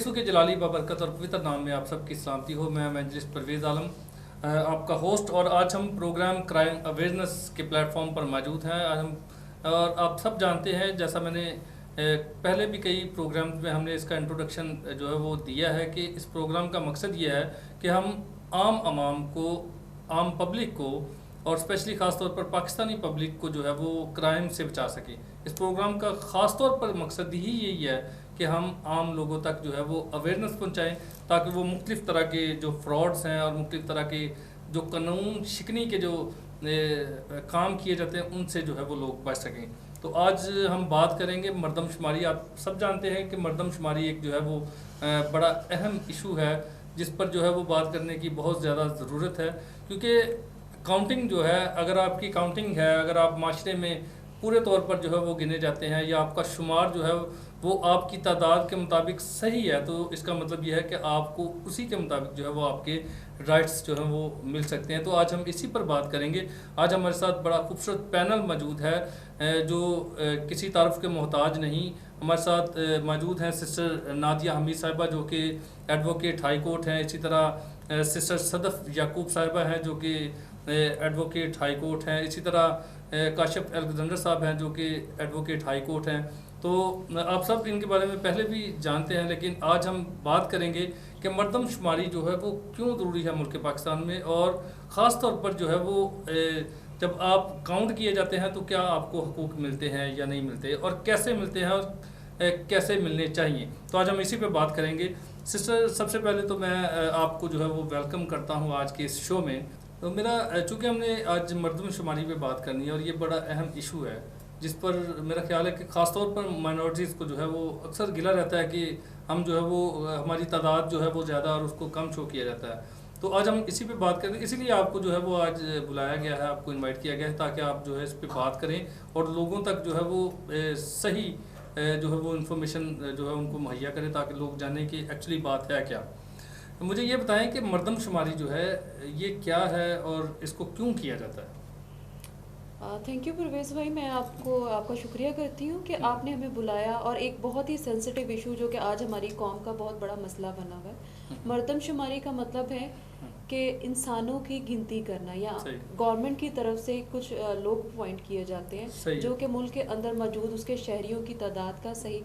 یسوع کے جلالی بابرکت اور پوتر نام میں آپ سب کی سلامتی ہو. میں ایونجلسٹ پرویز عالم آپ کا ہوسٹ، اور آج ہم پروگرام کرائم اویئرنیس کے پلیٹ فارم پر موجود ہیں. اور آپ سب جانتے ہیں، جیسا میں نے پہلے بھی کئی پروگرامز میں ہم نے اس کا انٹروڈکشن جو ہے وہ دیا ہے کہ اس پروگرام کا مقصد یہ ہے کہ ہم عام عوام کو، عام پبلک کو، اور اسپیشلی خاص طور پر پاکستانی پبلک کو جو ہے وہ کرائم سے بچا سکیں. اس پروگرام کا خاص طور پر مقصد ہی یہی ہے کہ ہم عام لوگوں تک جو ہے وہ اویئرنیس پہنچائیں، تاکہ وہ مختلف طرح کے جو فراڈز ہیں اور مختلف طرح کے جو قانون شکنی کے جو کام کیے جاتے ہیں ان سے جو ہے وہ لوگ بچ سکیں. تو آج ہم بات کریں گے مردم شماری. آپ سب جانتے ہیں کہ مردم شماری ایک جو ہے وہ بڑا اہم ایشو ہے جس پر جو ہے وہ بات کرنے کی بہت زیادہ ضرورت ہے، کیونکہ کاؤنٹنگ جو ہے، اگر آپ کی کاؤنٹنگ ہے، اگر آپ معاشرے میں پورے طور پر جو ہے وہ گنے جاتے ہیں، یا آپ کا شمار جو ہے وہ آپ کی تعداد کے مطابق صحیح ہے، تو اس کا مطلب یہ ہے کہ آپ کو اسی کے مطابق جو ہے وہ آپ کے رائٹس جو ہیں وہ مل سکتے ہیں. تو آج ہم اسی پر بات کریں گے. آج ہمارے ساتھ بڑا خوبصورت پینل موجود ہے جو کسی تعارف کے محتاج نہیں. ہمارے ساتھ موجود ہیں سسٹر نادیہ حمید صاحبہ جو کہ ایڈوکیٹ ہائی کورٹ ہیں. اسی طرح سسٹر صدف یعقوب صاحبہ ہیں جو کہ ایڈوکیٹ ہائی کورٹ ہیں. اسی طرح کاشف الیگزینڈر صاحب ہیں جو کہ ایڈوکیٹ ہائی کورٹ ہیں. تو آپ سب ان کے بارے میں پہلے بھی جانتے ہیں، لیکن آج ہم بات کریں گے کہ مردم شماری جو ہے وہ کیوں ضروری ہے ملک پاکستان میں، اور خاص طور پر جو ہے وہ جب آپ کاؤنٹ کیے جاتے ہیں تو کیا آپ کو حقوق ملتے ہیں یا نہیں ملتے، اور کیسے ملتے ہیں اور کیسے ملنے چاہیے. تو آج ہم اسی پہ بات کریں گے. سسٹر، سب سے پہلے تو میں آپ کو جو ہے وہ ویلکم کرتا ہوں آج کے اس شو میں. تو میرا چونکہ ہم نے آج مردم شماری پہ بات کرنی ہے اور یہ بڑا اہم ایشو ہے جس پر میرا خیال ہے کہ خاص طور پر مائنورٹیز کو جو ہے وہ اکثر گلہ رہتا ہے کہ ہم جو ہے وہ ہماری تعداد جو ہے وہ زیادہ اور اس کو کم شو کیا جاتا ہے. تو آج ہم اسی پہ بات کریں گے. اسی لیے آپ کو جو ہے وہ آج بلایا گیا ہے، آپ کو انوائٹ کیا گیا ہے تاکہ آپ جو ہے اس پہ بات کریں اور لوگوں تک جو ہے وہ صحیح جو ہے وہ انفارمیشن جو ہے ان کو مہیا کریں تاکہ لوگ جانیں کہ ایکچولی بات ہے کیا. مجھے یہ بتائیں کہ مردم شماری جو ہے یہ کیا ہے اور اس کو کیوں کیا جاتا ہے؟ تھینک یو پرویز بھائی. میں آپ کا شکریہ کرتی ہوں کہ آپ نے ہمیں بلایا، اور ایک بہت ہی سینسٹیو ایشو جو کہ آج ہماری قوم کا بہت بڑا مسئلہ بنا ہوا ہے. مردم شماری کا مطلب ہے کہ انسانوں کی گنتی کرنا، یا گورنمنٹ کی طرف سے کچھ لوگ اپوائنٹ کیے جاتے ہیں جو کہ ملک کے اندر موجود اس کے شہریوں کی تعداد کا صحیح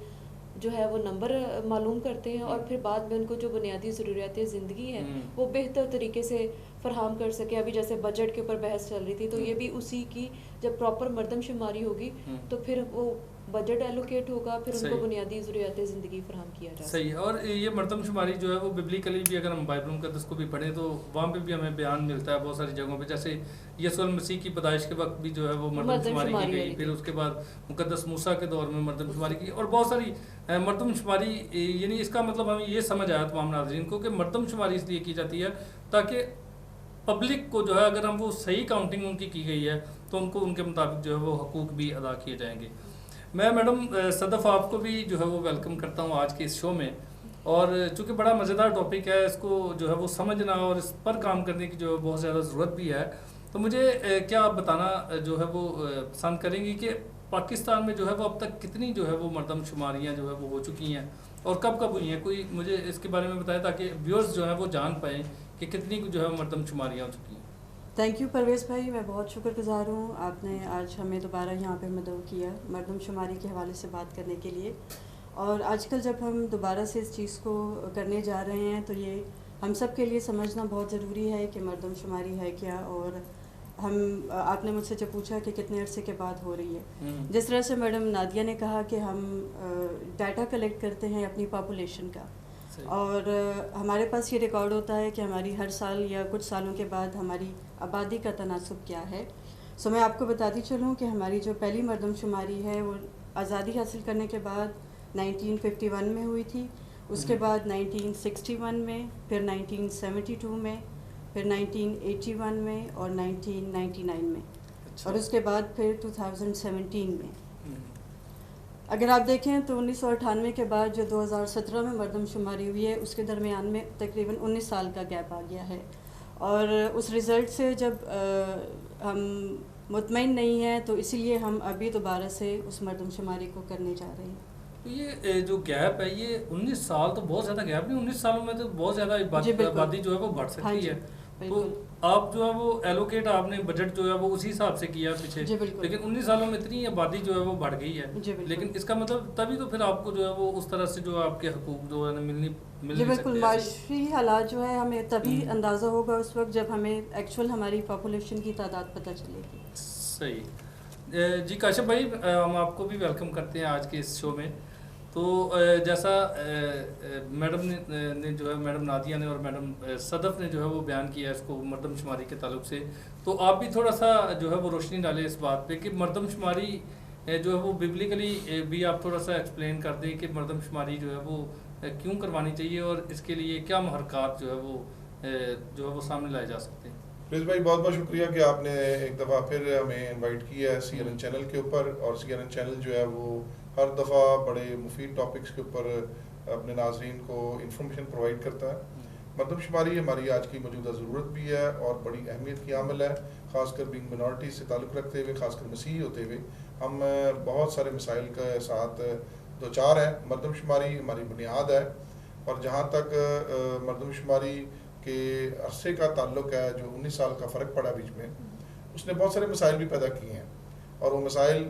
جو ہے وہ نمبر معلوم کرتے ہیں، اور پھر بعد میں ان کو جو بنیادی ضروریات زندگی ہیں وہ بہتر طریقے سے فراہم کر سکے. ابھی جیسے بجٹ کے اوپر بحث چل رہی تھی، تو یہ بھی اسی کی جب پراپر مردم شماری ہوگی تو پھر وہ بجٹ ایلوکیٹ ہوگا، پھر ان کو بنیادی ضروریات زندگی فراہم کیا جائے. صحیح. اور یہ مردم شماری جو ہے وہ ببلیکلی بھی اگر ہم بائبل مقدس کو بھی پڑھیں تو وہاں پہ بھی ہمیں بیان ملتا ہے بہت ساری جگہوں پہ. جیسے یسوع المسیح کی پیدائش کے وقت بھی جو ہے وہ مردم شماری کی گئی، پھر اس کے بعد مقدس موسیٰ کے دور میں مردم شماری کی، اور بہت ساری مردم شماری. یعنی اس کا مطلب ہمیں یہ سمجھ آیا تمام ناظرین کو کہ مردم شماری اس لیے کی جاتی ہے تاکہ پبلک کو جو ہے اگر ہم وہ صحیح کاؤنٹنگ ان کی گئی ہے تو ان کو ان کے مطابق جو ہے وہ حقوق بھی ادا کیے جائیں گے. میں میڈم صدف آپ کو بھی جو ہے وہ ویلکم کرتا ہوں آج کے اس شو میں. اور چونکہ بڑا مزیدار ٹاپک ہے، اس کو جو ہے وہ سمجھنا اور اس پر کام کرنے کی جو ہے بہت زیادہ ضرورت بھی ہے. تو مجھے کیا آپ بتانا جو ہے وہ پسند کریں گی کہ پاکستان میں جو ہے وہ اب تک کتنی جو ہے وہ مردم شماریاں جو ہے وہ ہو چکی ہیں اور کب کب ہوئی ہیں؟ کوئی مجھے اس کے بارے میں بتائے تاکہ ویورز جو ہیں وہ جان پائیں کہ کتنی جو ہے مردم شماریاں ہو چکی ہیں. تھینک یو پرویز بھائی، میں بہت شکر گزار ہوں آپ نے آج ہمیں دوبارہ یہاں پہ مدعو کیا مردم شماری کے حوالے سے بات کرنے کے لیے. اور آج کل جب ہم دوبارہ سے اس چیز کو کرنے جا رہے ہیں تو یہ ہم سب کے لیے سمجھنا بہت ضروری ہے کہ مردم شماری ہے کیا. اور آپ نے مجھ سے جب پوچھا کہ کتنے عرصے کے بعد ہو رہی ہے، جس طرح سے میڈم نادیہ نے کہا کہ ہم ڈیٹا کلیکٹ کرتے ہیں اپنی پاپولیشن کا، اور ہمارے پاس یہ ریکارڈ ہوتا ہے کہ ہماری ہر سال یا کچھ سالوں کے بعد ہماری آبادی کا تناسب کیا ہے. سو میں آپ کو بتاتی چلوں کہ ہماری جو پہلی مردم شماری ہے وہ آزادی حاصل کرنے کے بعد 1951 میں ہوئی تھی، اس کے بعد 1961 میں، پھر 1972 میں، پھر 1981 میں اور 1999 میں، اور اس کے بعد پھر 2017 میں. اگر آپ دیکھیں تو 1998 کے بعد جو 2017 میں مردم شماری ہوئی ہے اس کے درمیان میں تقریباً 19 سال کا گیپ آ گیا ہے. اور اس رزلٹ سے جب ہم مطمئن نہیں ہیں تو اسی لیے ہم ابھی دوبارہ سے اس مردم شماری کو کرنے جا رہے ہیں. تو یہ جو گیپ ہے یہ 19 سال تو بہت زیادہ گیپ نہیں, 19 سالوں میں تو بہت زیادہ آبادی جو ہے وہ بڑھ سکتی ہے. تو آپ جو ہے وہ ایلوکیٹ آپ نے بجٹ جو ہے وہ اسی حساب سے کیا پیچھے, لیکن 19 سالوں میں اتنی آبادی جو ہے وہ بڑھ گئی ہے, لیکن اس کا مطلب تبھی تو پھر آپ کو جو ہے وہ اس طرح سے جو آپ کے حقوق جو ہے مل جی بالکل. معاشی حالات جو ہے ہمیں تبھی اندازہ ہوگا اس وقت جب ہمیں ایکچوئل ہماری پاپولیشن کی تعداد پتہ چلے گی. صحیح. جی کاشف بھائی, ہم آپ کو بھی ویلکم کرتے ہیں آج کے اس شو میں. تو جیسا میڈم نے جو ہے میڈم نادیہ نے اور میڈم صدف نے جو ہے وہ بیان کیا ہے اس کو مردم شماری کے تعلق سے, تو آپ بھی تھوڑا سا جو ہے وہ روشنی ڈالیں اس بات پہ کہ مردم شماری جو ہے وہ ببلیکلی بھی آپ تھوڑا سا ایکسپلین کر دیں کہ مردم شماری جو ہے وہ کیوں کروانی چاہیے اور اس کے لیے کیا محرکات جو ہے وہ سامنے لائے جا سکتے ہیں. پلیز بھائی بہت بہت شکریہ کہ آپ نے ایک دفعہ پھر ہمیں انوائٹ کیا ہے سی این این چینل کے اوپر, اور سی این این چینل جو ہے وہ ہر دفعہ بڑے مفید ٹاپکس کے اوپر اپنے ناظرین کو انفارمیشن پرووائڈ کرتا ہے. مردم شماری ہماری آج کی موجودہ ضرورت بھی ہے اور بڑی اہمیت کی عامل ہے, خاص کر بینگ منارٹی سے تعلق رکھتے ہوئے, خاص کر مسیحی ہوتے ہوئے ہم بہت سارے مسائل کے ساتھ دوچار ہیں. مردم شماری ہماری بنیاد ہے, اور جہاں تک مردم شماری کے عرصے کا تعلق ہے, جو 19 سال کا فرق پڑا بیچ میں, اس نے بہت سارے مسائل بھی پیدا کیے ہیں, اور وہ مسائل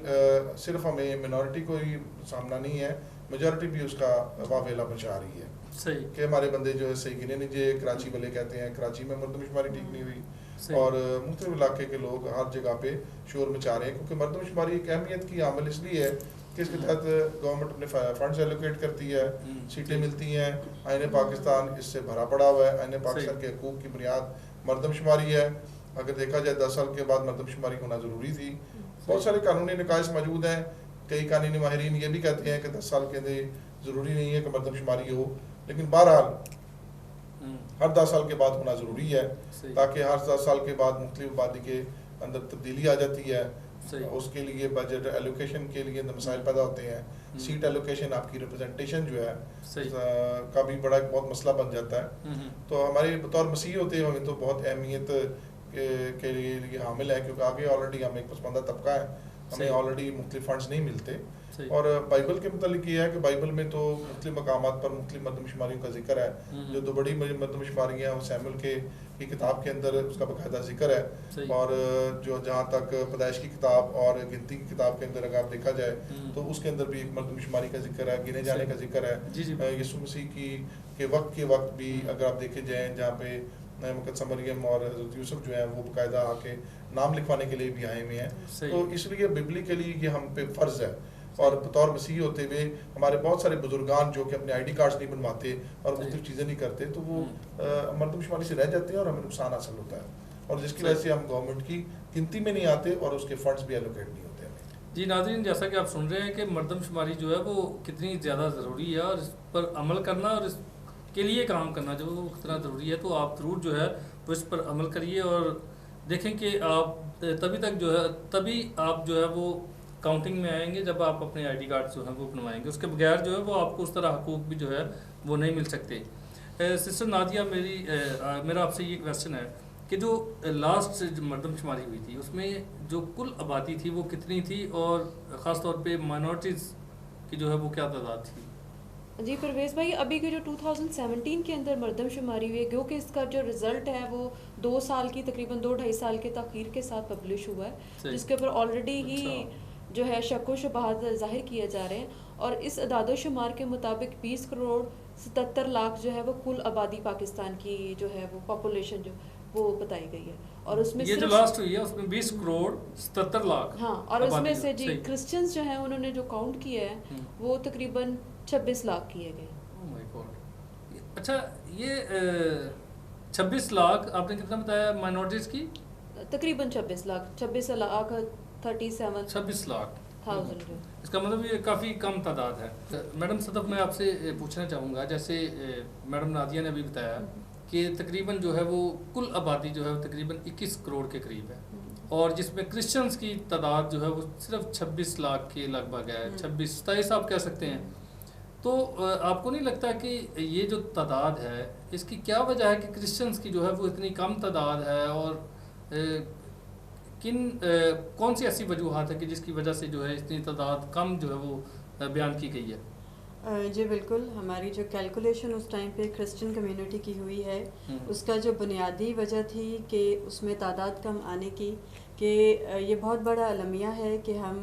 صرف ہمیں منارٹی کو ہی سامنا نہیں ہے, میجورٹی بھی اس کا واویلا بچا رہی ہے. صحیح کہ ہمارے بندے جو ہے صحیح گنے نہیں جے, کراچی والے کہتے ہیں کراچی میں مردم شماری ٹھیک نہیں ہوئی, اور مختلف علاقے کے لوگ ہر جگہ پہ شور مچا رہے ہیں, کیونکہ مردم شماری ایک اہمیت کی عامل اس لیے ہے کہ اس کے تحت گورنمنٹ اپنے فنڈز ایلوکیٹ کرتی ہے, سیٹیں ملتی ہیں, آئین پاکستان اس سے بھرا پڑا ہوا ہے. آئین پاکستان کے حقوق کی بنیاد مردم شماری ہے. اگر دیکھا جائے 10 سال کے بعد مردم شماری ہونا ضروری تھی. بہت سارے قانونی نقائص موجود ہیں, کئی قانونی ماہرین یہ بھی کہتے ہیں کہ 10 سال کے اندر ضروری نہیں ہے کہ مردم شماری ہو, لیکن بہرحال ہر 10 سال کے بعد ہونا ضروری ہے, تاکہ ہر 10 سال کے بعد مختلف آبادی کے اندر تبدیلی آ جاتی ہے. اس کے لیے بجٹ ایلوکیشن کے لیے مسائل پیدا ہوتے ہیں, سیٹ ایلوکیشن آپ کی ریپرزنٹیشن جو ہے کا بھی بڑا ایک بہت مسئلہ بن جاتا ہے. تو ہمارے بطور مسیحی ہوتے ہیں ہمیں تو بہت اہمیت کے لیے حامل ہے, کیونکہ آگے آلریڈی ہم ایک پسماندہ طبقہ ہے, ہمیں آلریڈی مختلف فنڈز نہیں ملتے. اور بائبل کے متعلق یہ ہے کہ بائبل میں تو مختلف مقامات پر مختلف مردم شماریوں کا ذکر ہے. جو 2 بڑی مردم شماریاں ہیں وہ سیمول کی کتاب کے اندر اس کا باقاعدہ ذکر ہے, اور جو جہاں تک پیدائش کی کتاب اور گنتی کی کتاب کے اندر اگر آپ دیکھا جائے تو اس کے اندر بھی ایک مردم شماری کا ذکر ہے, گنے جانے کا ذکر ہے. یسوع مسیح کے وقت بھی اگر آپ دیکھے جائیں جہاں پہ مقدسہ مریم اور حضرت یوسف جو ہیں وہ باقاعدہ آ کے نام لکھوانے کے لیے بھی آئے ہوئے ہیں. تو اس لیے ببلی کے لیے یہ ہم پہ فرض ہے, اور بطور مسیحی ہوتے ہوئے ہمارے بہت سارے بزرگان جو کہ اپنے آئی ڈی کارڈز نہیں بنواتے اور مختلف چیزیں نہیں کرتے, تو وہ مردم شماری سے رہ جاتے ہیں اور ہمیں نقصان حاصل ہوتا ہے, اور جس کی وجہ سے ہم گورنمنٹ کی گنتی میں نہیں آتے اور اس کے فنڈز بھی ایلوکیٹ نہیں ہوتے ہیں. جی ناظرین, جیسا کہ آپ سن رہے ہیں کہ مردم شماری جو ہے وہ کتنی زیادہ ضروری ہے, اور اس پر عمل کرنا اور اس کے لیے کام کرنا جو وہ کتنا ضروری ہے. تو آپ ضرور جو ہے وہ اس پر عمل کریے, اور دیکھیں کہ آپ تبھی آپ جو ہے وہ کاؤنٹنگ میں آئیں گے جب آپ اپنے آئی ڈی کارڈ جو ہیں وہ بنوائیں گے. اس کے بغیر جو ہے وہ آپ کو اس طرح حقوق بھی جو ہے وہ نہیں مل سکتے. سسٹر نادیہ, میرا آپ سے یہ کویسچن ہے کہ جو لاسٹ مردم شماری ہوئی تھی اس میں جو کل آبادی تھی وہ کتنی تھی, اور خاص طور پہ مائنورٹیز کی جو ہے وہ کیا تعداد تھی؟ جی پرویز بھائی, ابھی کے جو 2017 کے اندر مردم شماری ہوئی ہے, کیونکہ اس کا جو رزلٹ ہے وہ 2 سال کی تقریباً 2-2.5 سال کے تاخیر کے ساتھ پبلش ہوا ہے, جس کے اوپر آلریڈی ہی جو ہے شک و شبہات ظاہر کیے جا رہے ہیں. اور اس اعداد و شمار کے مطابق 20 کروڑ 77 لاکھ جو ہے وہ کل آبادی پاکستان کی جو ہے وہ پاپولیشن جو وہ بتائی گئی ہے. اور اس میں یہ جو لاسٹ ہوئی ہے اس میں 20 کروڑ 77 لاکھ, ہاں, اور اس میں سے جی کرسچنز جو ہیں انہوں نے جو کاؤنٹ کیا ہے وہ تقریباً 26 لاکھ کیے گئے. اوہ مائی گاڈ. اچھا, یہ 26 لاکھ آپ نے کتنا بتایا مائنورٹیز کی؟ تقریباً 26 لاکھ 26 لاکھ 26 لاکھ. اس کا مطلب یہ کافی کم تعداد ہے. میڈم صدف, میں آپ سے پوچھنا چاہوں گا, جیسے میڈم نادیہ نے بھی بتایا کہ تقریباً جو ہے وہ کل آبادی جو ہے وہ تقریباً 21 کروڑ کے قریب ہے, اور جس میں کرسچنز کی تعداد جو ہے وہ صرف 26 لاکھ کے لگ بھگ ہے, 26-27 آپ کہہ سکتے ہیں. تو آپ کو نہیں لگتا کہ یہ جو تعداد ہے اس کی کیا وجہ ہے کہ کرسچنز کی جو ہے وہ اتنی کم تعداد ہے, اور کون سی ایسی وجوہات ہے کہ جس کی وجہ سے جو ہے اتنی تعداد کم جو ہے وہ بیان کی گئی ہے؟ جی بالکل، ہماری جو کیلکولیشن اس ٹائم پہ کرسچن کمیونٹی کی ہوئی ہے، اس کا جو بنیادی وجہ تھی کہ اس میں تعداد کم آنے کی، کہ یہ بہت بڑا المیہ ہے کہ ہم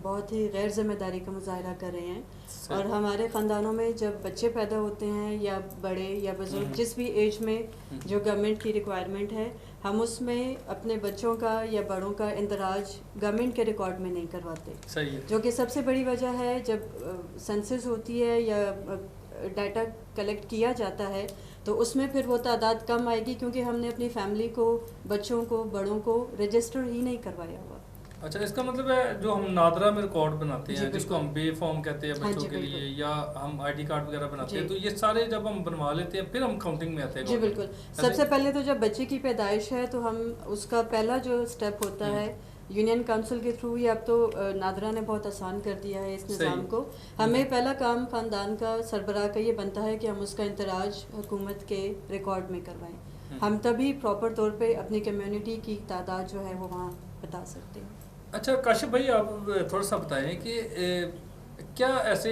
بہت ہی غیر ذمہ داری کا مظاہرہ کر رہے ہیں، اور ہمارے خاندانوں میں جب بچے پیدا ہوتے ہیں یا بڑے یا بزرگ جس بھی ایج میں جو گورنمنٹ کی ریکوائرمنٹ ہے، ہم اس میں اپنے بچوں کا یا بڑوں کا اندراج گورنمنٹ کے ریکارڈ میں نہیں کرواتے، جو کہ سب سے بڑی وجہ ہے۔ جب سینسس ہوتی ہے یا ڈیٹا کلیکٹ کیا جاتا ہے تو اس میں پھر وہ تعداد کم آئے گی، کیونکہ ہم نے اپنی فیملی کو، بچوں کو، بڑوں کو رجسٹر ہی نہیں کروایا ہوا۔ اچھا، اس کا مطلب ہے جو ہم نادرا میں ریکارڈ بناتے ہیں جس کو ہم بے فارم کہتے ہیں بچوں کے لیے، یا ہم آئی ڈی کارڈ وغیرہ بناتے ہیں، تو یہ سارے جب ہم بنوا لیتے ہیں پھر ہم کاؤنٹنگ میں آتے ہیں؟ جی بالکل، سب سے پہلے تو جب بچے کی پیدائش ہے تو ہم اس کا پہلا جو سٹیپ ہوتا ہے یونین کونسل کے تھرو، یہ اب تو نادرا نے بہت آسان کر دیا ہے اس نظام کو، ہمیں پہلا کام خاندان کا سربراہ کا یہ بنتا ہے کہ ہم اس کا اندراج حکومت کے ریکارڈ میں کروائیں، ہم تبھی پراپر طور پہ اپنی کمیونٹی کی تعداد جو ہے وہ وہاں بتا سکتے ہیں۔ اچھا کاشف بھائی، آپ تھوڑا سا بتائیں کہ کیا ایسے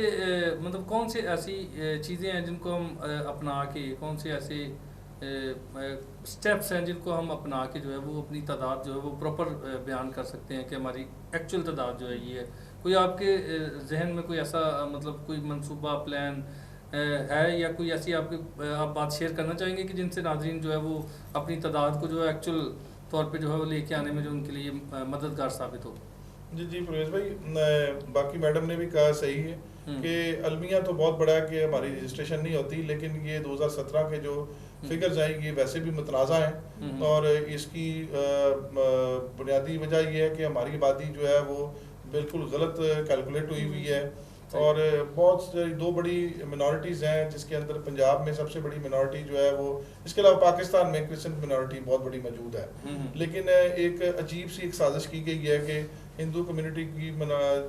مطلب کون سی ایسی چیزیں ہیں جن کو ہم اپنا کے، کون سے ایسے اسٹیپس ہیں جن کو ہم اپنا کے جو ہے وہ اپنی تعداد جو ہے وہ پراپر بیان کر سکتے ہیں کہ ہماری ایکچوئل تعداد جو ہے یہ ہے؟ کوئی آپ کے ذہن میں کوئی ایسا مطلب کوئی منصوبہ پلان ہے، یا کوئی ایسی آپ بات شیئر کرنا چاہیں گے کہ جن سے ناظرین جو ہے وہ اپنی تعداد کو جو ہے ایکچوئل طور پہ جو ہے وہ لے کے آنے میں جو ان کے لیے مددگار ثابت ہو؟ جی پرویز بھائی، باقی میڈم نے بھی کہا صحیح ہے کہ المیہ تو بہت بڑا ہے کہ ہماری رجسٹریشن نہیں ہوتی، لیکن یہ 2017 کے جو فگرز ہیں یہ ویسے بھی متنازع ہیں، اور اس کی بنیادی وجہ یہ ہے کہ ہماری آبادی جو ہے وہ بالکل غلط کیلکولیٹ ہوئی ہے، اور بہت دو بڑی منورٹیز ہیں جس کے اندر پنجاب میں سب سے بڑی منورٹی جو ہے وہ، اس کے علاوہ پاکستان میں کرسچن منورٹی بہت بڑی موجود ہے، لیکن ایک عجیب سی ایک سازش کی گئی ہے کہ ہندو کمیونٹی کی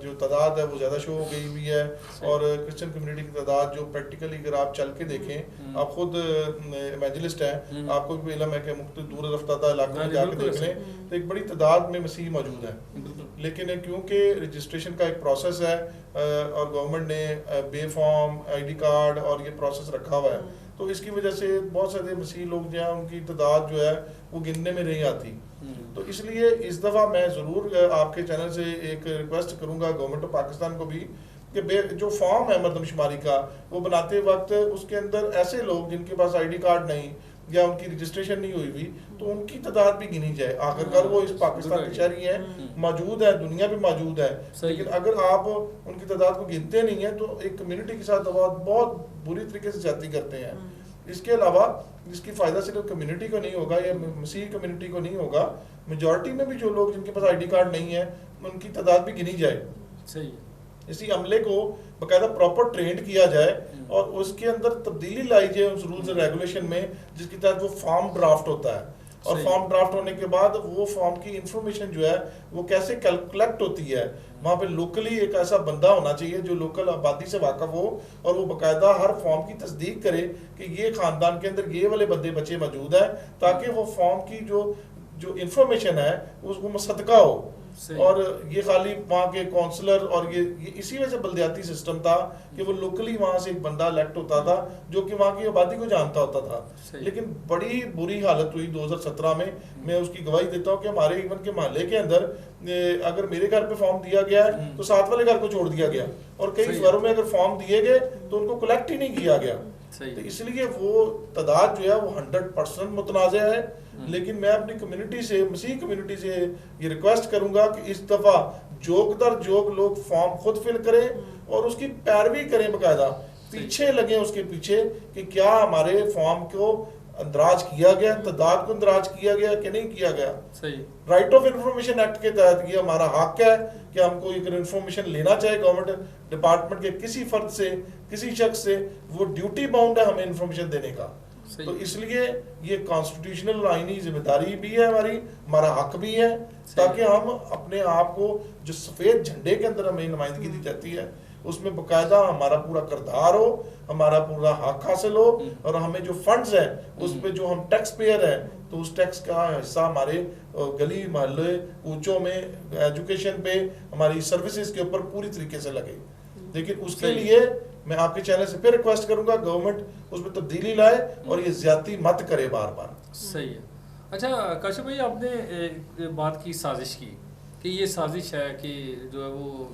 جو تعداد ہے وہ زیادہ شو ہو گئی ہوئی ہے، اور کرسچن کمیونٹی کی تعداد جو پریکٹیکلی اگر آپ چل کے دیکھیں، آپ خود ایوانجلسٹ ہیں، آپ کو بھی علم ہے کہ مختلف دور رفتہ علاقوں میں جا کے دیکھ لیں تو ایک بڑی تعداد میں مسیح موجود ہیں، لیکن کیونکہ رجسٹریشن کا ایک پروسیس ہے اور گورنمنٹ نے بے فارم آئی ڈی کارڈ اور یہ پروسیس رکھا ہوا ہے، تو اس کی وجہ سے بہت سارے مسیح لوگ جو ہیں ان کی تعداد جو ہے وہ گننے میں نہیں آتی، تو اس لیے اس دفعہ میں ضرور آپ کے چینل سے ایک ریکویسٹ کروں گا گورنمنٹ آف پاکستان کو بھی کہ جو فارم ہے مردم شماری کا وہ بناتے وقت اس کے اندر ایسے لوگ جن کے پاس آئی ڈی کارڈ نہیں یا ان کی رجسٹریشن نہیں ہوئی ہوئی تو ان کی تعداد بھی گنی جائے، آخرکار وہ اس پاکستان کے شہری ہیں، موجود ہے، دنیا میں موجود ہے، لیکن اگر آپ ان کی تعداد کو گنتے نہیں ہیں تو ایک کمیونٹی کے ساتھ بہت بری طریقے سے زیادتی کرتے ہیں۔ اس کے علاوہ اس کی فائدہ صرف کمیونٹی کو نہیں ہوگا یا مسیحی کمیونٹی کو نہیں ہوگا، میجورٹی میں بھی جو لوگ جن کے پاس آئی ڈی کارڈ نہیں ہے ان کی تعداد بھی گنی جائے، اسی عملے کو باقاعدہ پراپر ٹرینڈ کیا جائے اور اس کے اندر تبدیلی لائی جائے اس رولز اینڈ ریگولیشن میں، جس کے تحت وہ فارم ڈرافٹ ہوتا ہے، اور فارم ڈرافٹ ہونے کے بعد وہ فارم کی انفارمیشن جو ہے وہ کیسے کلیکٹ ہوتی ہے، وہاں پہ لوکلی ایک ایسا بندہ ہونا چاہیے جو لوکل آبادی سے واقف ہو اور وہ باقاعدہ ہر فارم کی تصدیق کرے کہ یہ خاندان کے اندر یہ والے بندے بچے موجود ہیں، تاکہ وہ فارم کی جو انفارمیشن ہے اس کو مصدقہ ہو، اور یہ خالی وہاں کے کونسلر اور یہ اسی وجہ سے بلدیاتی سسٹم تھا کہ وہ لوکلی وہاں سے ایک بندہ الیکٹ ہوتا تھا جو کہ وہاں کی آبادی کو جانتا ہوتا تھا، لیکن بڑی بری حالت ہوئی 2017 میں اس کی گواہی دیتا ہوں کہ ہمارے ایون کے محلے کے اندر اگر میرے گھر پہ فارم دیا گیا ہے تو ساتھ والے گھر کو چھوڑ دیا گیا، اور کئی گھروں میں اگر فارم دیے گئے تو ان کو کلیکٹ ہی نہیں کیا گیا، تو اس لیے وہ تعداد جو ہے وہ 100% متنازع ہے، لیکن میں اپنی کمیونٹی سے، مسیح کمیونٹی سے یہ ریکویسٹ کروں گا کہ اس دفعہ جوگ در جوگ لوگ فارم خود فل کریں اور اس کی پیروی کریں، باقاعدہ پیچھے لگیں اس کے پیچھے کہ کیا ہمارے فارم کو اندراج کیا گیا، تعداد کو اندراج کیا گیا کہ نہیں کیا گیا۔ رائٹ آف انفارمیشن ایکٹ کے تحت یہ ہمارا حق ہے کہ ہم کو اگر انفارمیشن لینا چاہے گورنمنٹ ڈپارٹمنٹ کے کسی فرد سے، کسی شخص سے، وہ ڈیوٹی باؤنڈ ہے ہمیں انفارمیشن دینے کا، تو اس لیے یہ کانسٹیٹیوشنل آئینی ذمہ داری بھی ہے ہمارا حق بھی ہے، تاکہ ہم اپنے آپ کو جو سفید جھنڈے کے اندر ہمیں نمائندگی دی جاتی ہے اس میں باقاعدہ ہمارا پورا کردار ہو، ہمارا پورا حق حاصل ہو، اور ہمیں جو فنڈز ہیں اس پہ جو ہم ٹیکس پیئر ہیں تو اس ٹیکس کا حصہ ہمارے گلی محلے کوچوں میں، ایجوکیشن پہ، ہماری سروسز کے اوپر پوری طریقے سے لگے، لیکن اس کے لیے میں آپ کے چینل سے پھر ریکویسٹ کروں گا گورنمنٹ اس میں تبدیلی لائے اور یہ زیادتی مت کرے بار بار. صحیح ہے. اچھا کاشف بھائی آپ نے ایک بات کی سازش کی کہ یہ سازش ہے کہ جو ہے وہ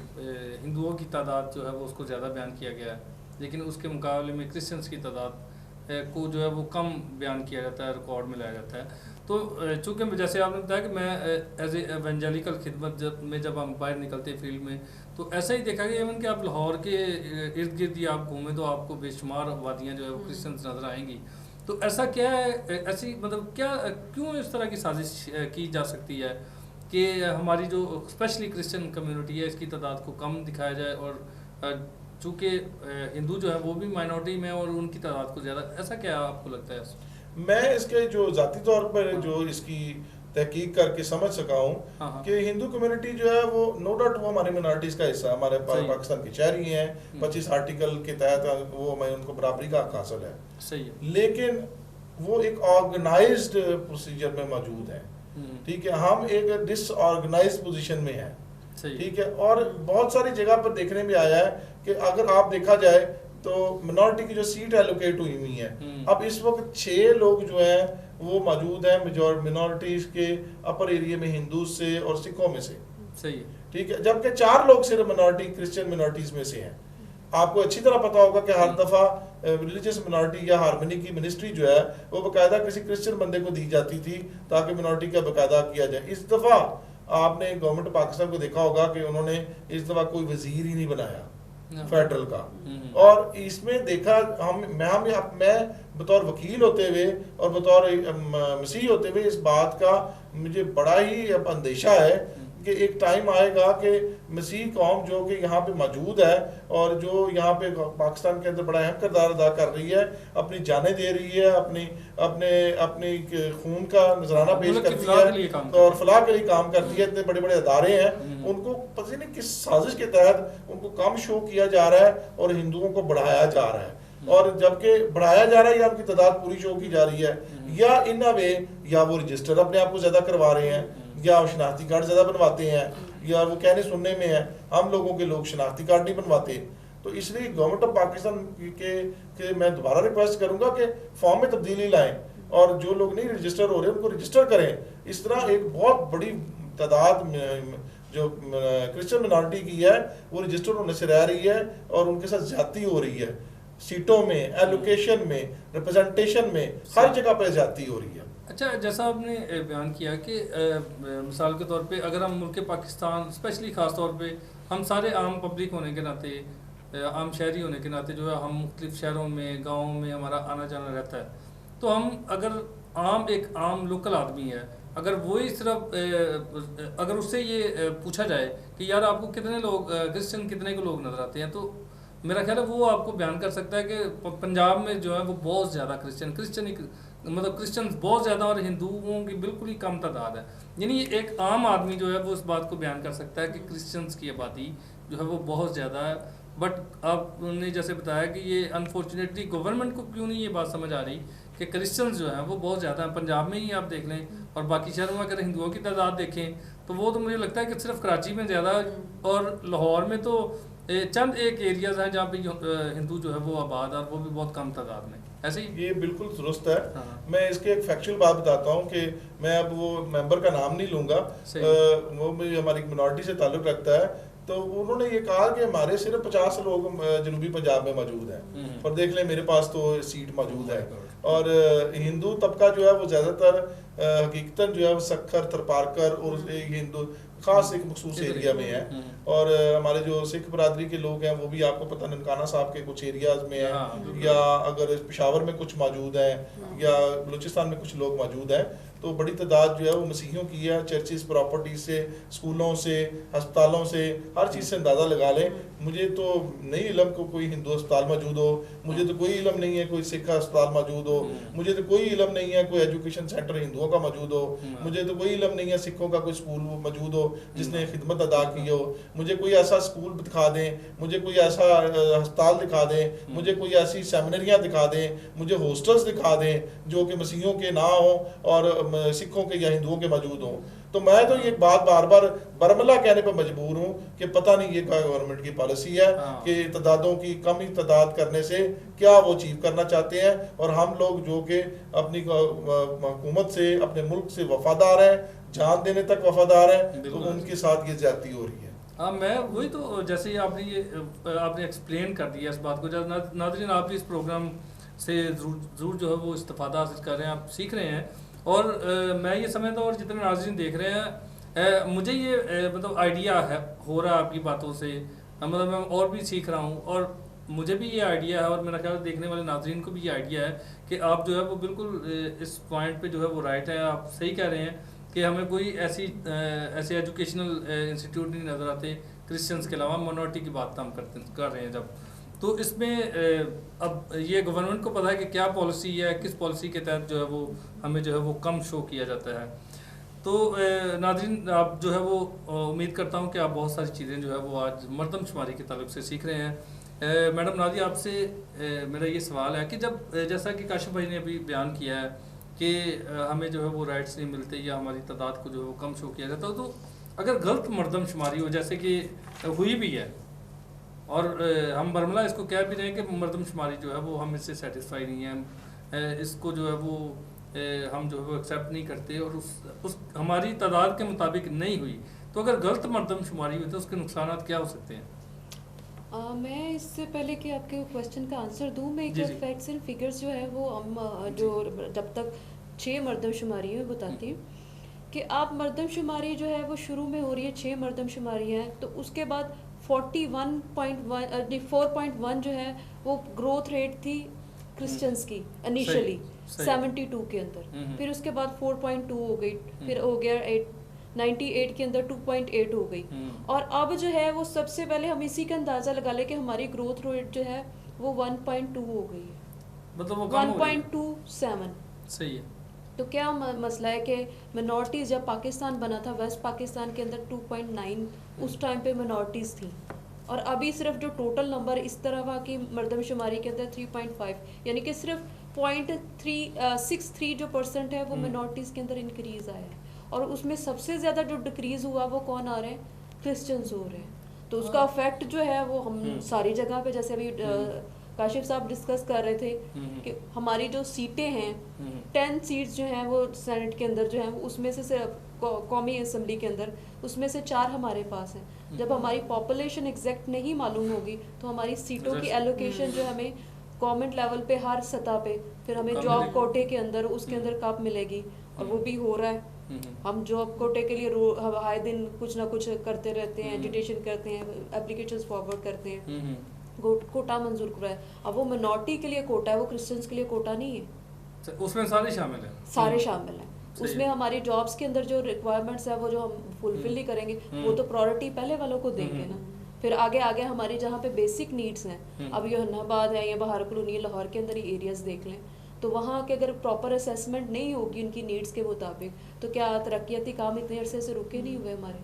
ہندوؤں کی تعداد جو ہے وہ اس کو زیادہ بیان کیا گیا ہے لیکن اس کے مقابلے میں کرسچنس کی تعداد کو جو ہے وہ کم بیان کیا جاتا ہے, ریکارڈ میں لایا جاتا ہے. تو چونکہ جیسے آپ نے بتایا کہ میں ایز اے ایونجیلیکل خدمت جب ہم باہر نکلتے ہیں فیلڈ میں تو ایسا ہی دیکھا گیا ایون کہ آپ لاہور کے ارد گرد ہی آپ گھومیں تو آپ کو بے شمار وادیاں جو ہے وہ کرسچنس نظر آئیں گی. تو ایسا کیا ہے, ایسی مطلب کیا کیوں اس طرح کی سازش کی جا سکتی ہے کہ ہماری جو اسپیشلی کرسچن کمیونٹی ہے اس کی تعداد کو کم دکھایا جائے اور چونکہ ہندو جو ہے وہ بھی مائنورٹی میں اور ان کی تعداد کو زیادہ, ایسا کیا آپ کو لگتا ہے؟ میں اس کے جو ذاتی طور پر جو اس کی تحقیق کر کے سمجھ سکا ہوں کہ ہندو کمیونٹی جو ہے وہ نو ڈاؤٹ وہ ہماری منارٹیز کا حصہ ہے, ہمارے پاکستان کے شہری ہیں, 25 آرٹیکل کے تحت وہ ہمیں ان کو برابری کا حق حاصل ہے. صحیح ہے. لیکن وہ ایک آرگنائزڈ پروسیجر میں موجود ہیں. ٹھیک ہے, ہم ایک ڈس آرگنائزڈ پوزیشن میں ہیں. ٹھیک ہے, اور بہت ساری جگہ پر دیکھنے میں آیا ہے کہ اگر آپ دیکھا جائے تو منارٹی کی جو سیٹ ایلوکیٹ ہوئی ہوئی ہیں, اب اس وقت 6 لوگ جو ہیں وہ موجود ہیں منارٹیز کے اپر ایریا میں, ہندوز سے اور سکھوں میں سے. صحیح ہے. ٹھیک ہے, جبکہ 4 لوگ صرف منارٹی کرسچن منارٹیز میں سے ہیں. آپ کو اچھی طرح پتا ہوگا کہ ہر دفعہ ریلیجیس منارٹی یا ہارمنی کی منسٹری جو ہے وہ باقاعدہ کسی کرسچن بندے کو دی جاتی تھی تاکہ منارٹی کا باقاعدہ کیا جائے. اس دفعہ آپ نے گورنمنٹ پاکستان کو دیکھا ہوگا کہ انہوں نے اس دفعہ کوئی وزیر ہی نہیں بنایا فیڈرل کا, اور اس میں دیکھا میں بطور وکیل ہوتے ہوئے اور بطور مسیح ہوتے ہوئے اس بات کا مجھے بڑا ہی اب اندیشہ ہے کہ ایک ٹائم آئے گا کہ مسیح قوم جو کہ یہاں پہ موجود ہے اور جو یہاں پہ پاکستان کے اندر بڑا اہم کردار ادا کر رہی ہے, اپنی جانیں دے رہی ہے, اپنی خون کا نذرانہ پیش کرتی ہے اور فلاح کے لیے کام کرتی ہے, اتنے بڑے بڑے ادارے ہیں, ان کو پتہ نہیں کس سازش کے تحت ان کو کم شو کیا جا رہا ہے اور ہندوؤں کو بڑھایا جا رہا ہے. اور جبکہ بڑھایا جا رہا ہے یا ان کی تعداد پوری شو کی جا رہی ہے, یا ان اے وے یا وہ رجسٹر اپنے آپ کو زیادہ کروا رہے ہیں, یا شناختی کارڈ زیادہ بنواتے ہیں, یا وہ کہنے سننے میں ہے ہم لوگوں کے لوگ شناختی کارڈ نہیں بنواتے. تو اس لیے گورنمنٹ آف پاکستان کے میں دوبارہ ریکویسٹ کروں گا کہ فارم میں تبدیلی لائیں اور جو لوگ نہیں رجسٹر ہو رہے ان کو رجسٹر کریں. اس طرح ایک بہت بڑی تعداد جو کرسچن منارٹی کی ہے وہ رجسٹر ہونے سے رہ رہی ہے اور ان کے ساتھ زیادتی ہو رہی ہے, سیٹوں میں, ایلوکیشن میں, ریپرزنٹیشن میں, ہر جگہ پہ زیادتی ہو رہی ہے. اچھا, جیسا آپ نے بیان کیا کہ مثال کے طور پہ اگر ہم ملک پاکستان اسپیشلی خاص طور پہ ہم سارے عام پبلک ہونے کے ناطے, عام شہری ہونے کے ناطے جو ہے ہم مختلف شہروں میں گاؤں میں ہمارا آنا جانا رہتا ہے, تو ہم اگر ایک عام لوکل آدمی ہے, اگر وہی صرف اگر اس سے یہ پوچھا جائے کہ یار آپ کو کتنے لوگ کرسچن کتنے کو لوگ نظر آتے ہیں, تو میرا خیال ہے وہ آپ کو بیان کر سکتا ہے کہ پنجاب میں جو ہے وہ بہت زیادہ کرسچن بہت زیادہ اور ہندوؤں کی بالکل ہی کم تعداد ہے. یعنی ایک عام آدمی جو ہے وہ اس بات کو بیان کر سکتا ہے کہ کرسچنس کی آبادی جو ہے وہ بہت زیادہ ہے. بٹ آپ نے جیسے بتایا کہ یہ انفارچونیٹلی گورنمنٹ کو کیوں نہیں یہ بات سمجھ آ رہی کہ کرسچنز جو ہیں وہ بہت زیادہ ہیں. پنجاب میں ہی آپ دیکھ لیں اور باقی شہروں میں اگر ہندوؤں کی تعداد دیکھیں تو وہ تو مجھے لگتا ہے کہ صرف کراچی میں زیادہ اور لاہور میں تو چند ایک ایریاز ہیں جہاں پہ ہندو جو ہے وہ آباد اور وہ بھی بہت کم تعداد میں. ایسے ہی یہ بالکل درست ہے. میں اس کے ایک فیکچوئل بات بتاتا ہوں کہ میں اب وہ ممبر کا نام نہیں لوں گا, وہ ہماری منارٹی سے تعلق رکھتا ہے, تو انہوں نے یہ کہا کہ ہمارے صرف 50 لوگ جنوبی پنجاب میں موجود ہیں, اور دیکھ لیں میرے پاس تو سیٹ موجود ہے, اور ہندو طبقہ جو ہے وہ زیادہ تر حقیقتاً جو ہے وہ سکھر, تھرپارکر اور ہندو خاص ایک مخصوص ایریا میں ہے. اور ہمارے جو سکھ برادری کے لوگ ہیں وہ بھی آپ کو پتہ ننکانہ صاحب کے کچھ ایریاز میں ہیں, یا اگر پشاور میں کچھ موجود ہیں, یا بلوچستان میں کچھ لوگ موجود ہیں. تو بڑی تعداد جو ہے وہ مسیحیوں کی ہے. چرچز پراپرٹیز سے, اسکولوں سے, ہسپتالوں سے, ہر چیز سے اندازہ لگا لیں. مجھے تو نہیں علم کو کوئی ہندو اسپتال موجود ہو, مجھے تو کوئی علم نہیں ہے کوئی سکھ اسپتال موجود ہو, مجھے تو کوئی علم نہیں ہے کوئی ایجوکیشن سینٹر ہندوؤں کا موجود ہو, مجھے تو کوئی علم نہیں ہے سکھوں کا کوئی اسکول موجود ہو جس نے خدمت ادا کی ہو. مجھے کوئی ایسا اسکول دکھا دیں, مجھے کوئی ایسا ہسپتال دکھا دیں, مجھے کوئی ایسی سیمنریاں دکھا دیں, مجھے ہاسٹلس دکھا دیں جو کہ مسیحیوں کے نہ ہوں اور سکھوں کے یا ہندوؤں کے موجود ہوں. تو میں تو یہ بات بار بار برملا کہنے پہ مجبور ہوں کہ پتہ نہیں یہ گورنمنٹ کی پالیسی ہے کہ تعدادوں کی کمی تعداد کرنے سے کیا وہ اچیو کرنا چاہتے ہیں، اور ہم لوگ جو کہ اپنی حکومت سے اپنے ملک سے وفادار ہیں، جان دینے تک وفادار ہیں، تو ان کے ساتھ یہ زیادتی ہو رہی ہے۔ ہاں میں وہی تو جیسے ہی آپ نے ایکسپلین کر دیا اس بات کو، جب ناظرین آپ بھی اس پروگرام سے ضرور جو ہے وہ استفادہ حاصل کر رہے ہیں، آپ سیکھ رہے ہیں، اور میں یہ سمجھتا ہوں اور جتنے ناظرین دیکھ رہے ہیں مجھے یہ مطلب آئیڈیا ہو رہا ہے آپ کی باتوں سے، مطلب میں اور بھی سیکھ رہا ہوں، اور مجھے بھی یہ آئیڈیا ہے اور میرا خیال دیکھنے والے ناظرین کو بھی یہ آئیڈیا ہے کہ آپ جو ہے وہ بالکل اس پوائنٹ پہ جو ہے وہ رائٹ ہے، آپ صحیح کہہ رہے ہیں کہ ہمیں کوئی ایسے ایجوکیشنل انسٹیٹیوٹ نہیں نظر آتے کرسچنس کے علاوہ، مائنورٹی کی بات ہم کر رہے ہیں جب، تو اس میں اب یہ گورنمنٹ کو پتہ ہے کہ کیا پالیسی ہے، کس پالیسی کے تحت جو ہے وہ ہمیں جو ہے وہ کم شو کیا جاتا ہے۔ تو ناظرین آپ جو ہے وہ امید کرتا ہوں کہ آپ بہت ساری چیزیں جو ہے وہ آج مردم شماری کے تعلق سے سیکھ رہے ہیں۔ میڈم نادیہ آپ سے میرا یہ سوال ہے کہ جب جیسا کہ کاشف بھائی نے ابھی بیان کیا ہے کہ ہمیں جو ہے وہ رائٹس نہیں ملتے یا ہماری تعداد کو جو ہے وہ کم شو کیا جاتا ہے، تو اگر غلط مردم شماری ہو جیسے کہ ہوئی بھی ہے، اور ہم برملا اس کو کہہ بھی رہے ہیں کہ مردم شماری جو ہے وہ ہم اس سے سیٹسفائی نہیں ہیں، اس کو جو ہے وہ ہم جو ہے وہ ایکسیپٹ نہیں کرتے، اور اس ہماری تعداد کے مطابق نہیں ہوئی، تو اگر غلط مردم شماری ہوئی تو اس کے نقصانات کیا ہو سکتے ہیں؟ میں اس سے پہلے کہ آپ کے کویسچن کا آنسر دوں، میں ایک فیکٹس اینڈ فگرز جو ہے وہ ہم جو جب تک 6 مردم شماری ہے بتاتی ہوں کہ آپ مردم شماری جو ہے وہ شروع میں ہو رہی ہے 6 مردم شماری ہیں، تو اس کے بعد 4.1 جو ہے وہ گروتھ ریٹ تھی کرسچنس کی انیشلی 72 کے اندر، پھر اس کے بعد 4.2 ہو گئی، پھر ہو گیا 98 کے اندر 2.8 ہو گئی، اور اب جو ہے وہ سب سے پہلے ہم اسی کا اندازہ لگا لیں کہ ہماری گروتھ ریٹ جو ہے وہ 1.2 ہو گئی ہے، مطلب وہ 1.27۔ صحیح ہے۔ تو کیا مسئلہ ہے کہ منورٹیز جب پاکستان بنا تھا، ویسٹ پاکستان کے اندر 2.9 اس ٹائم پہ منورٹیز تھیں، اور ابھی صرف جو ٹوٹل نمبر اس طرح ہوا کہ مردم شماری کے اندر 3.5، یعنی کہ صرف 0.63 جو % ہے وہ منورٹیز کے اندر انکریز آیا ہے، اور اس میں سب سے زیادہ جو ڈکریز ہوا وہ کون آ رہے ہیں؟ کرسچنز ہو رہے ہیں۔ تو اس کا افیکٹ جو ہے وہ ہم ساری جگہ پہ، جیسے ابھی کاشف صاحب ڈسکس کر رہے تھے کہ ہماری جو سیٹیں ہیں 10 سیٹس جو ہیں وہ سینٹ کے اندر جو ہیں، اس میں سے قومی اسمبلی کے اندر اس میں سے 4 ہمارے پاس ہیں۔ جب ہماری پاپولیشن ایگزیکٹ نہیں معلوم ہوگی تو ہماری سیٹوں کی ایلوکیشن جو ہمیں گورنمنٹ لیول پہ ہر سطح پہ پھر ہمیں جاب کوٹے کے اندر اس کے اندر کب ملے گی، اور وہ بھی ہو رہا ہے۔ ہم جاب کوٹے کے لیے آئے دن کچھ نہ کچھ کرتے رہتے ہیں، ایجوٹیشن کرتے ہیں، اپلیکیشنز فارورڈ کرتے ہیں، کوٹا منظور کرا ہے۔ اب وہ منورٹی کے لیے کوٹا ہے، وہ کرسچنس کے لیے کوٹا نہیں ہے، اس میں سارے شامل ہیں، سارے شامل ہیں۔ اس میں ہماری جابس کے اندر جو ریکوائرمنٹس ہیں وہ جو ہم فلفل نہیں کریں گے، وہ تو پرائورٹی پہلے والوں کو دیں گے نا۔ پھر آگے آگے ہماری جہاں پہ بیسک نیڈس ہیں، اب یہ جہانآباد ہے یا بہار کلونی، لاہور کے اندر ہی ایریاز دیکھ لیں، تو وہاں کے اگر پراپر اسیسمنٹ نہیں ہوگی ان کی نیڈس کے مطابق، تو کیا ترقیاتی کام اتنے عرصے سے رکے نہیں ہوئے ہمارے؟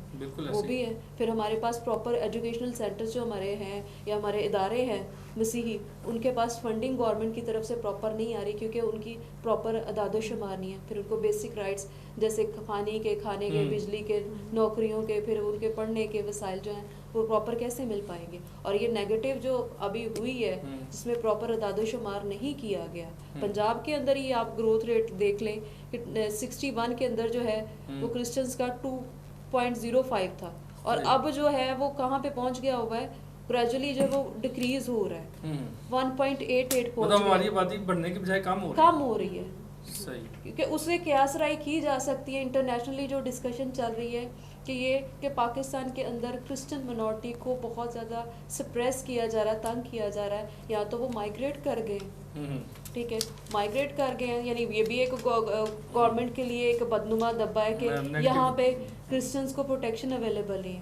وہ بھی ہے۔ پھر ہمارے پاس پراپر ایجوکیشنل سینٹرز جو ہمارے ہیں یا ہمارے ادارے ہیں مسیحی، ان کے پاس فنڈنگ گورنمنٹ کی طرف سے پراپر نہیں آ رہی، کیونکہ ان کی پراپر اعداد و شمار نہیں ہے۔ پھر ان کو بیسک رائٹس جیسے پانی کے، کھانے کے، بجلی کے، نوکریوں کے، پھر ان کے پڑھنے کے وسائل جو ہیں وہ پراپر کیسے مل پائیں گے؟ اور یہ نیگیٹو جو ابھی ہوئی ہے جس میں پراپر اعداد و شمار نہیں کیا گیا، پنجاب کے اندر ہی آپ گروتھ ریٹ دیکھ لیں کہ 61 کے اندر جو ہے وہ کرسچنس کا 2.05 تھا، اور اب جو ہے وہ کہاں پہ پہنچ گیا ہوا ہے؟ گریجولی جو وہ ڈکریز ہو رہا ہے، 1.88 مطلب ہماری آبادی بڑھنے کی بجائے کم ہو رہی ہے۔ صحیح، کیونکہ اس سے قیاس رائے کی جا سکتی ہے، انٹرنیشنلی جو ڈسکشن چل رہی ہے کہ یہ کہ پاکستان کے اندر کرسچن منورٹی کو بہت زیادہ سپریس کیا جا رہا ہے، تنگ کیا جا رہا ہے، یا تو وہ مائیگریٹ کر گئے، ٹھیک ہے، مائیگریٹ کر گئے ہیں، یعنی یہ بھی ایک گورنمنٹ کے لیے ایک بدنما دبا ہے کہ یہاں پہ کرسچنس کو پروٹیکشن اویلیبل نہیں ہے،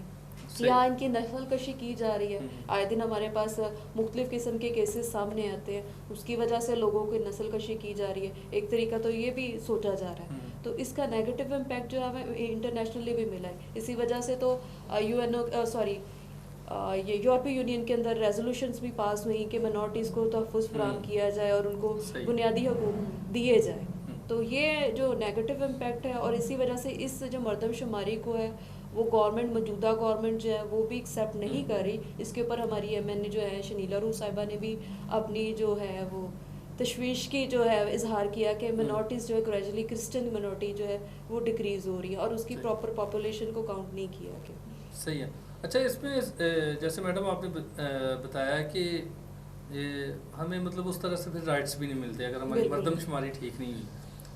یہاں ان کی نسل کشی کی جا رہی ہے۔ آئے دن ہمارے پاس مختلف قسم کے کیسز سامنے آتے ہیں، اس کی وجہ سے لوگوں کی نسل کشی کی جا رہی ہے۔ ایک طریقہ تو یہ بھی سوچا جا رہا ہے، تو اس کا نیگیٹو امپیکٹ جو ہے ہمیں انٹرنیشنلی بھی ملا ہے۔ اسی وجہ سے تو یہ یورپی یونین کے اندر ریزولوشنز بھی پاس ہوئی کہ منورٹیز کو تحفظ فراہم کیا جائے اور ان کو بنیادی حقوق دیے جائیں۔ تو یہ جو نیگیٹو امپیکٹ ہے، اور اسی وجہ سے اس جو مردم شماری کو ہے وہ گورنمنٹ، موجودہ گورنمنٹ جو ہے وہ بھی ایکسیپٹ نہیں کر رہی. اس کے اوپر ہماری ایم این اے جو ہے شنیلا روح صاحبہ نے بھی اپنی جو ہے وہ تشویش کی جو ہے اظہار کیا کہ منورٹیز جو ہے گریجولی کرسچن منورٹی جو ہے وہ ڈکریز ہو رہی ہے، اور اس کی پراپر پاپولیشن کو کاؤنٹ نہیں کیا کہ صحیح ہے. اچھا اس میں جیسے میڈم آپ نے بتایا کہ ہمیں مطلب اس طرح سے پھر رائٹس بھی نہیں ملتے اگر ہماری مردم شماری ٹھیک نہیں ہوئی.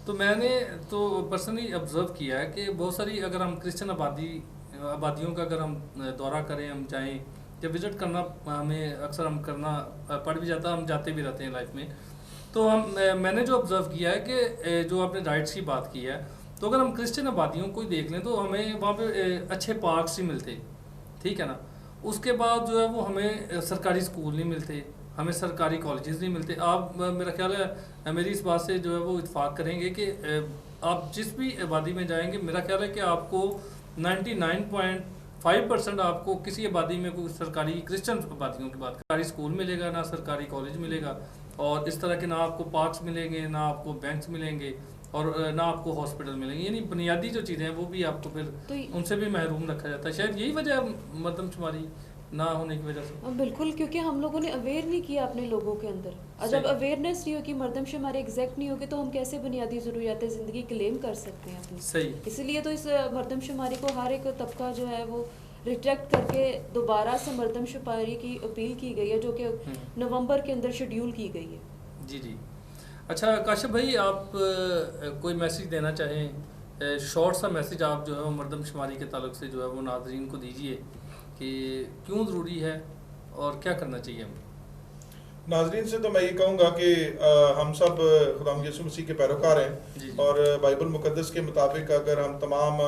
تو میں نے تو پرسنلی آبزرو کیا ہے کہ بہت ساری اگر ہم کرسچن آبادیوں کا اگر ہم دورہ کریں، ہم جائیں یا وزٹ کرنا ہمیں اکثر ہم کرنا پڑ بھی جاتا ہے، ہم جاتے بھی رہتے ہیں لائف میں. تو میں نے جو آبزرو کیا ہے کہ جو آپ نے رائٹس کی بات کی ہے، تو اگر ہم کرسچن آبادیوں کو ہی دیکھ لیں تو ہمیں وہاں پہ اچھے پارکس ہی ملتے، ٹھیک ہے نا. اس کے بعد جو ہے وہ ہمیں سرکاری اسکول نہیں ملتے، ہمیں سرکاری کالجز نہیں ملتے. آپ میرا خیال ہے میری اس بات سے جو ہے وہ اتفاق کریں گے کہ آپ جس بھی آبادی میں جائیں گے، میرا خیال ہے کہ آپ کو 99.5% آپ کو کسی آبادی میں کوئی سرکاری کرسچن آبادیوں کی بات سرکاری اسکول ملے گا، نہ سرکاری کالج ملے گا، اور اس طرح کے نہ آپ کو پارکس ملیں گے، نہ آپ کو بینکس ملیں گے، اور نہ آپ کو ہاسپٹل ملیں گے. یعنی بنیادی جو چیزیں ہیں وہ بھی آپ کو پھر ان سے بھی محروم رکھا جاتا ہے. شاید یہی وجہ ہے مردم شماری نہ ہونے کی وجہ سے. بالکل، کیونکہ ہم لوگوں نے اویئر نہیں کیا اپنے لوگوں کے اندر. اور جب اویئرنیس نہیں ہوگی، مردم شماری ایگزیکٹ نہیں ہوگی، تو ہم کیسے بنیادی ضروریات زندگی کلیم کر سکتے ہیں اپنی. صحیح. اسی لیے تو اس مردم شماری کو ہر ایک طبقہ جو ہے وہ ریجیکٹ کر کے دوبارہ سے مردم شماری کی اپیل کی گئی ہے، جو کہ نومبر کے اندر شیڈیول کی گئی ہے. جی جی. اچھا کاشف بھائی، آپ کوئی میسیج دینا چاہیں، شارٹ سا میسیج آپ جو ہے وہ مردم شماری کے تعلق سے جو ہے وہ ناظرین کو دیجیے کہ کیوں ضروری ہے اور کیا کرنا چاہیے ہمیں. ناظرین سے تو میں یہ کہوں گا کہ ہم سب خدا یسوع مسیح کے پیروکار ہیں، اور بائبل مقدس کے مطابق اگر ہم تمام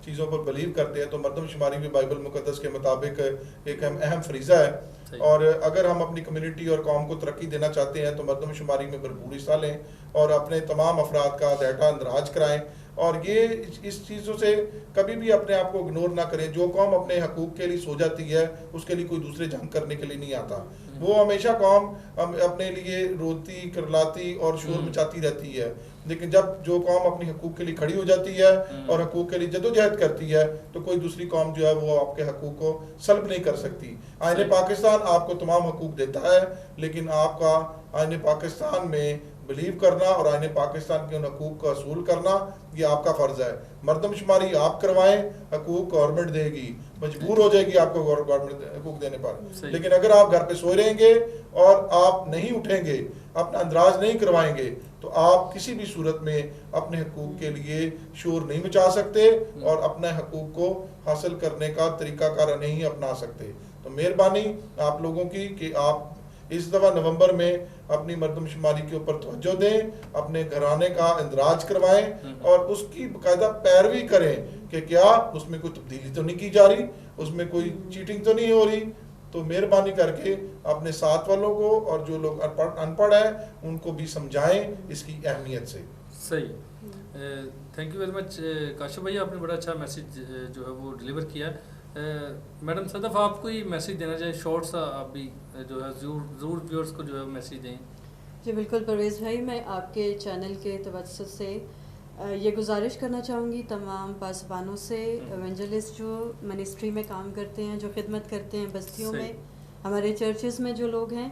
چیزوں پر بلیو کرتے ہیں تو مردم شماری بھی بائبل مقدس کے مطابق ایک اہم فریضہ ہے. اور اگر ہم اپنی کمیونٹی اور قوم کو ترقی دینا چاہتے ہیں تو مردم شماری میں بھرپور حصہ لیں اور اپنے تمام افراد کا ڈیٹا اندراج کرائیں. اور یہ اس چیزوں سے کبھی بھی اپنے آپ کو اگنور نہ کریں. جو قوم اپنے حقوق کے لیے سو جاتی ہے اس کے لیے کوئی دوسرے جنگ کرنے کے لیے نہیں آتا. وہ ہمیشہ قوم اپنے لیے روتی کرلاتی اور شور مچاتی رہتی ہے، لیکن جب جو قوم اپنی حقوق کے لیے کھڑی ہو جاتی ہے اور حقوق کے لیے جدوجہد کرتی ہے تو کوئی دوسری قوم جو ہے وہ آپ کے حقوق کو سلب نہیں کر سکتی. آئین پاکستان آپ کو تمام حقوق دیتا ہے، لیکن آپ کا آئین پاکستان میں بلیو کرنا اور آئین پاکستان کے ان حقوق کا اصول کرنا یہ آپ کا فرض ہے. مردم شماری آپ کروائیں، حقوق گورنمنٹ دے گی، مجبور ہو جائے گی آپ کو گورنمنٹ حقوق دینے پر. لیکن اگر آپ گھر پہ سوئے رہیں گے اور آپ نہیں اٹھیں گے، اپنا اندراج نہیں کروائیں گے، تو آپ کسی بھی صورت میں اپنے حقوق کے لیے شور نہیں مچا سکتے اور اپنے حقوق کو حاصل کرنے کا طریقہ کار نہیں اپنا سکتے. تو مہربانی آپ لوگوں کی کہ آپ اس دفعہ نومبر میں اپنی مردم شماری کے اوپر توجہ دیں، اپنے گھرانے کا اندراج کروائیں اور اس کی باقاعدہ پیروی کریں کہ کیا اس میں کوئی تبدیلی تو نہیں کی جا رہی، اس میں کوئی چیٹنگ تو نہیں ہو رہی. تو مہربانی کر کے اپنے ساتھ والوں کو اور جو لوگ ان پڑھ ہیں ان کو بھی سمجھائیں اس کی اہمیت سے. صحیح. Thank you very much Kashif بھائی، آپ نے بڑا اچھا میسیج جو ہے وہ ڈلیور کیا. میڈم صدف، آپ کوئی میسیج دینا چاہیں شارٹ سا، آپ بھی جو ہے ضرور ویورز کو جو ہے میسیج دیں. جی بالکل پرویز بھائی، میں آپ کے چینل کے توسط سے یہ گزارش کرنا چاہوں گی تمام پاسبانوں سے، ایونجلسٹ جو منسٹری میں کام کرتے ہیں، جو خدمت کرتے ہیں بستیوں میں، ہمارے چرچز میں جو لوگ ہیں،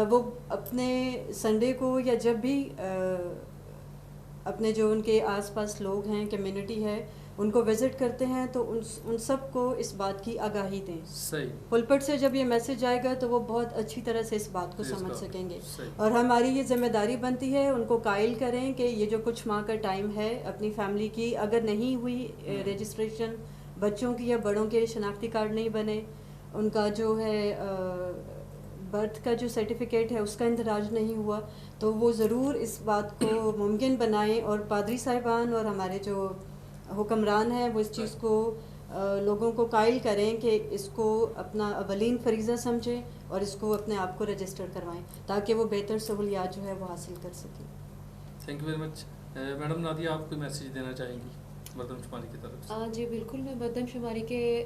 وہ اپنے سنڈے کو یا جب بھی اپنے جو ان کے آس پاس لوگ ہیں، کمیونٹی ہے، ان کو وزٹ کرتے ہیں تو ان سب کو اس بات کی آگاہی دیں. پلپٹ سے جب یہ میسج آئے گا تو وہ بہت اچھی طرح سے اس بات کو سمجھ سکیں گے. اور ہماری یہ ذمہ داری بنتی ہے ان کو قائل کریں کہ یہ جو کچھ ماہ کا ٹائم ہے اپنی فیملی کی، اگر نہیں ہوئی رجسٹریشن، بچوں کی یا بڑوں کے شناختی کارڈ نہیں بنے، ان کا جو ہے برتھ کا جو سرٹیفکیٹ ہے اس کا اندراج نہیں ہوا، تو وہ ضرور اس بات کو ممکن بنائیں. اور پادری صاحبان اور ہمارے جو حکمران ہیں وہ اس چیز کو لوگوں کو قائل کریں کہ اس کو اپنا اولین فریضہ سمجھیں اور اس کو اپنے آپ کو رجسٹر کروائیں تاکہ وہ بہتر سہولیات جو ہے وہ حاصل کر سکیں. Thank you very much. Madam Nadia, آپ کوئی میسیج دینا چاہیں گی مردم شماری کی طرف سے؟ جی بالکل، میں مردم شماری کے